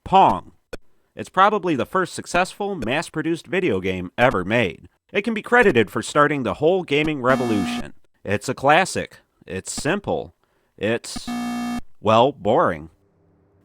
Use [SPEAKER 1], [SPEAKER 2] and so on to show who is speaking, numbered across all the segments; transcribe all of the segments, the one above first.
[SPEAKER 1] Pong. It's probably the first successful, mass-produced video game ever made. It can be credited for starting the whole gaming revolution. It's a classic. It's simple. It's, well, boring.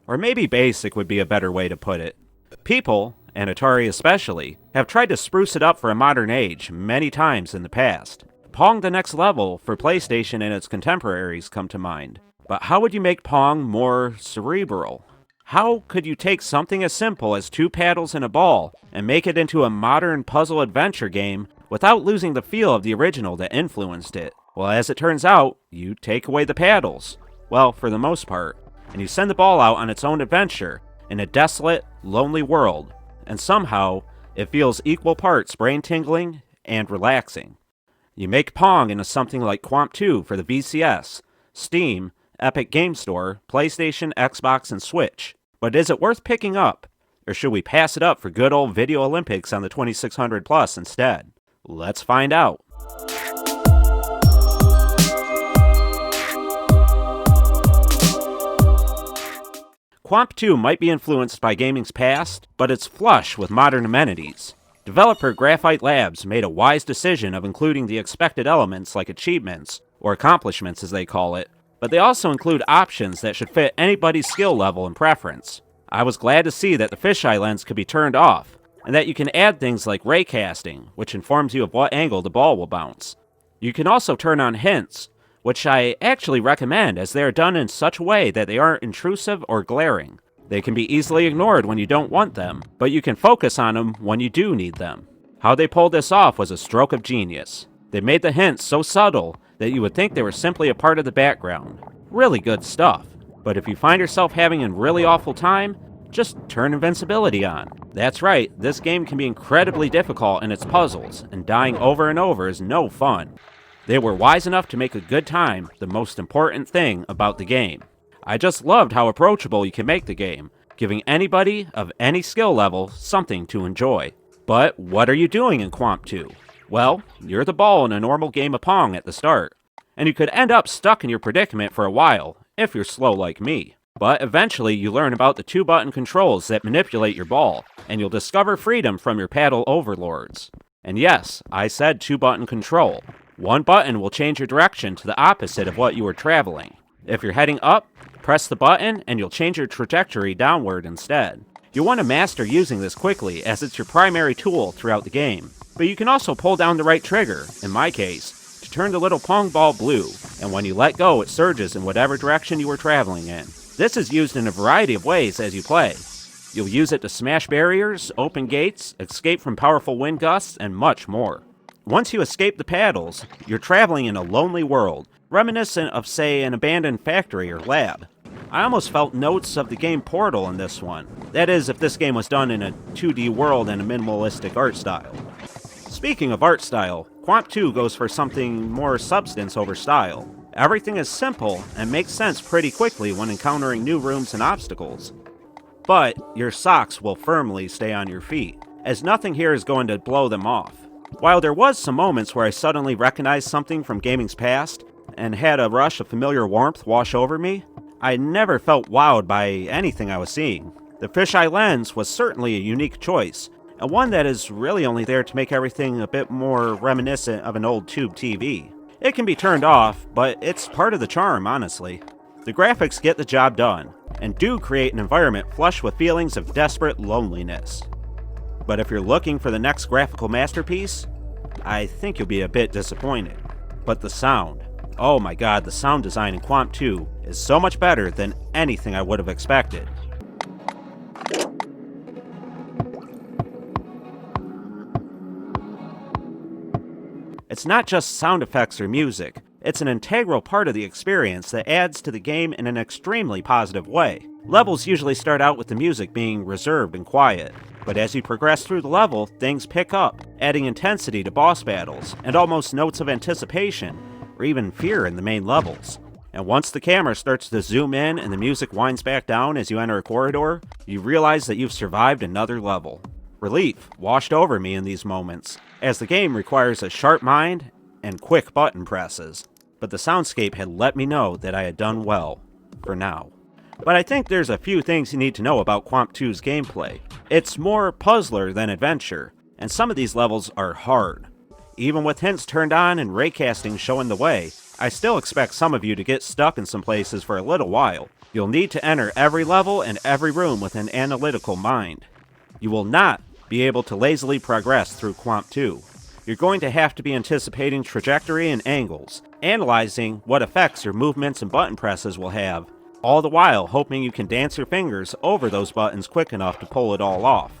[SPEAKER 1] Or maybe basic would be a better way to put it. People, and Atari especially, have tried to spruce it up for a modern age many times in the past. Pong the Next Level for PlayStation and its contemporaries come to mind. But how would you make Pong more cerebral? How could you take something as simple as 2 paddles and a ball and make it into a modern puzzle adventure game without losing the feel of the original that influenced it? Well, as it turns out, you take away the paddles. Well, for the most part. And you send the ball out on its own adventure in a desolate, lonely world. And somehow, it feels equal parts brain-tingling and relaxing. You make Pong into something like QOMP2 for the VCS, Steam, Epic Game Store, PlayStation, Xbox, and Switch. But is it worth picking up? Or should we pass it up for good old Video Olympics on the 2600 Plus instead? Let's find out. QOMP2 might be influenced by gaming's past, but it's flush with modern amenities. Developer Graphite Labs made a wise decision of including the expected elements like achievements, or accomplishments as they call it, but they also include options that should fit anybody's skill level and preference. I was glad to see that the fisheye lens could be turned off, and that you can add things like raycasting, which informs you of what angle the ball will bounce. You can also turn on hints, which I actually recommend as they are done in such a way that they aren't intrusive or glaring. They can be easily ignored when you don't want them, but you can focus on them when you do need them. How they pulled this off was a stroke of genius. They made the hints so subtle that you would think they were simply a part of the background. Really good stuff. But if you find yourself having a really awful time, just turn invincibility on. That's right, this game can be incredibly difficult in its puzzles, and dying over and over is no fun. They were wise enough to make a good time the most important thing about the game. I just loved how approachable you can make the game, giving anybody of any skill level something to enjoy. But what are you doing in QOMP2? Well, you're the ball in a normal game of Pong at the start, and you could end up stuck in your predicament for a while, if you're slow like me. But eventually you learn about the 2-button controls that manipulate your ball, and you'll discover freedom from your paddle overlords. And yes, I said 2-button control. 1 button will change your direction to the opposite of what you were traveling. If you're heading up, press the button and you'll change your trajectory downward instead. You'll want to master using this quickly as it's your primary tool throughout the game. But you can also pull down the right trigger, in my case, to turn the little Pong ball blue, and when you let go it surges in whatever direction you were traveling in. This is used in a variety of ways as you play. You'll use it to smash barriers, open gates, escape from powerful wind gusts, and much more. Once you escape the paddles, you're traveling in a lonely world, reminiscent of, say, an abandoned factory or lab. I almost felt notes of the game Portal in this one. That is, if this game was done in a 2D world and a minimalistic art style. Speaking of art style, QOMP2 goes for something more substance over style. Everything is simple and makes sense pretty quickly when encountering new rooms and obstacles. But your socks will firmly stay on your feet, as nothing here is going to blow them off. While there was some moments where I suddenly recognized something from gaming's past, and had a rush of familiar warmth wash over me, I never felt wowed by anything I was seeing. The fisheye lens was certainly a unique choice, and one that is really only there to make everything a bit more reminiscent of an old tube TV. It can be turned off, but it's part of the charm, honestly. The graphics get the job done, and do create an environment flush with feelings of desperate loneliness. But if you're looking for the next graphical masterpiece, I think you'll be a bit disappointed. But the sound. Oh my god, the sound design in QOMP2 is so much better than anything I would have expected. It's not just sound effects or music, it's an integral part of the experience that adds to the game in an extremely positive way. Levels usually start out with the music being reserved and quiet, but as you progress through the level, things pick up, adding intensity to boss battles, and almost notes of anticipation, or even fear in the main levels. And once the camera starts to zoom in and the music winds back down as you enter a corridor, you realize that you've survived another level. Relief washed over me in these moments, as the game requires a sharp mind and quick button presses. But the soundscape had let me know that I had done well, for now. But I think there's a few things you need to know about QOMP2's gameplay. It's more puzzler than adventure, and some of these levels are hard. Even with hints turned on and raycasting showing the way, I still expect some of you to get stuck in some places for a little while. You'll need to enter every level and every room with an analytical mind. You will not be able to lazily progress through QOMP2. You're going to have to be anticipating trajectory and angles, analyzing what effects your movements and button presses will have, all the while hoping you can dance your fingers over those buttons quick enough to pull it all off.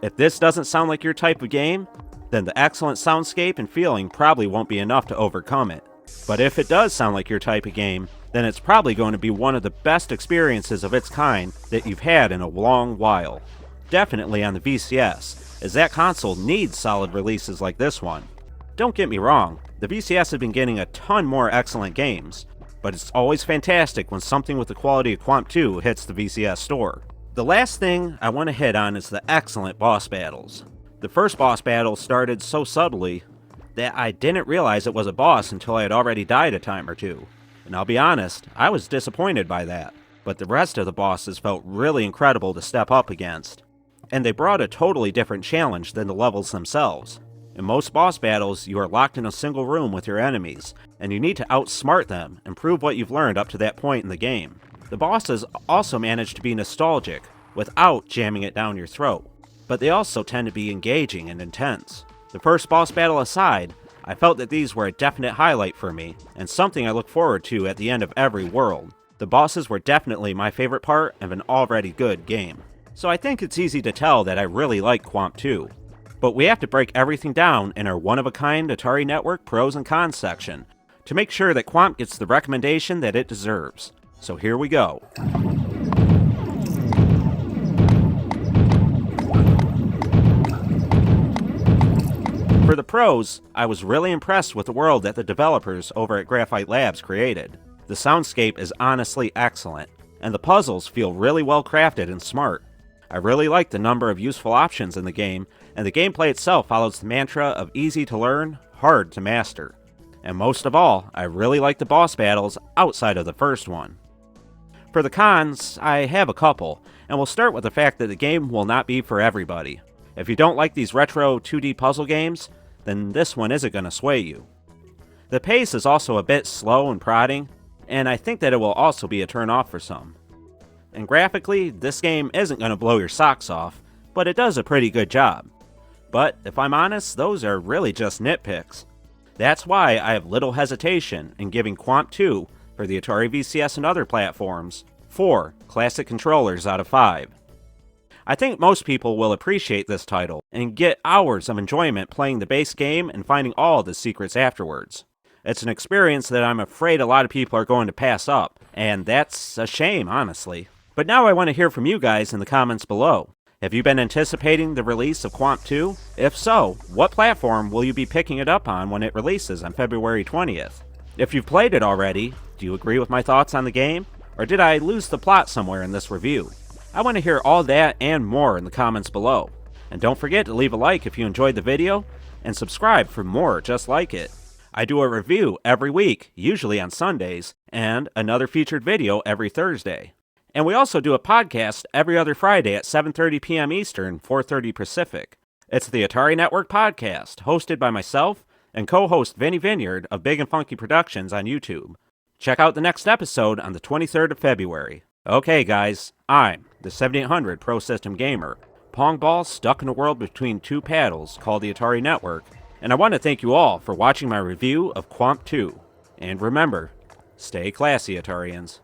[SPEAKER 1] If this doesn't sound like your type of game, then the excellent soundscape and feeling probably won't be enough to overcome it. But if it does sound like your type of game, then it's probably going to be one of the best experiences of its kind that you've had in a long while. Definitely on the VCS, as that console needs solid releases like this one. Don't get me wrong, the VCS has been getting a ton more excellent games, but it's always fantastic when something with the quality of QOMP2 hits the VCS store. The last thing I want to hit on is the excellent boss battles. The first boss battle started so subtly that I didn't realize it was a boss until I had already died a time or two. And I'll be honest, I was disappointed by that, but the rest of the bosses felt really incredible to step up against. And they brought a totally different challenge than the levels themselves. In most boss battles, you are locked in a single room with your enemies, and you need to outsmart them and prove what you've learned up to that point in the game. The bosses also manage to be nostalgic, without jamming it down your throat, but they also tend to be engaging and intense. The first boss battle aside, I felt that these were a definite highlight for me, and something I look forward to at the end of every world. The bosses were definitely my favorite part of an already good game. So I think it's easy to tell that I really like QOMP2. But we have to break everything down in our one-of-a-kind Atari Network pros and cons section to make sure that QOMP gets the recommendation that it deserves. So here we go. For the pros, I was really impressed with the world that the developers over at Graphite Labs created. The soundscape is honestly excellent, and the puzzles feel really well crafted and smart. I really like the number of useful options in the game, and the gameplay itself follows the mantra of easy to learn, hard to master. And most of all, I really like the boss battles outside of the first one. For the cons, I have a couple, and we'll start with the fact that the game will not be for everybody. If you don't like these retro 2D puzzle games, then this one isn't going to sway you. The pace is also a bit slow and prodding, and I think that it will also be a turn-off for some. And graphically, this game isn't going to blow your socks off, but it does a pretty good job. But if I'm honest, those are really just nitpicks. That's why I have little hesitation in giving QOMP2 for the Atari VCS and other platforms 4 classic controllers out of 5. I think most people will appreciate this title and get hours of enjoyment playing the base game and finding all the secrets afterwards. It's an experience that I'm afraid a lot of people are going to pass up, and that's a shame, honestly. But now I want to hear from you guys in the comments below. Have you been anticipating the release of QOMP2? If so, what platform will you be picking it up on when it releases on February 20th? If you've played it already, do you agree with my thoughts on the game? Or did I lose the plot somewhere in this review? I want to hear all that and more in the comments below. And don't forget to leave a like if you enjoyed the video, and subscribe for more just like it. I do a review every week, usually on Sundays, and another featured video every Thursday. And we also do a podcast every other Friday at 7:30 p.m. Eastern, 4:30 Pacific. It's the Atari Network podcast, hosted by myself and co-host Vinny Vineyard of Big and Funky Productions on YouTube. Check out the next episode on the 23rd of February. Okay guys, I'm the 7800 Pro System Gamer, Pong ball stuck in a world between two paddles called the Atari Network, and I want to thank you all for watching my review of QOMP2. And remember, stay classy, Atarians.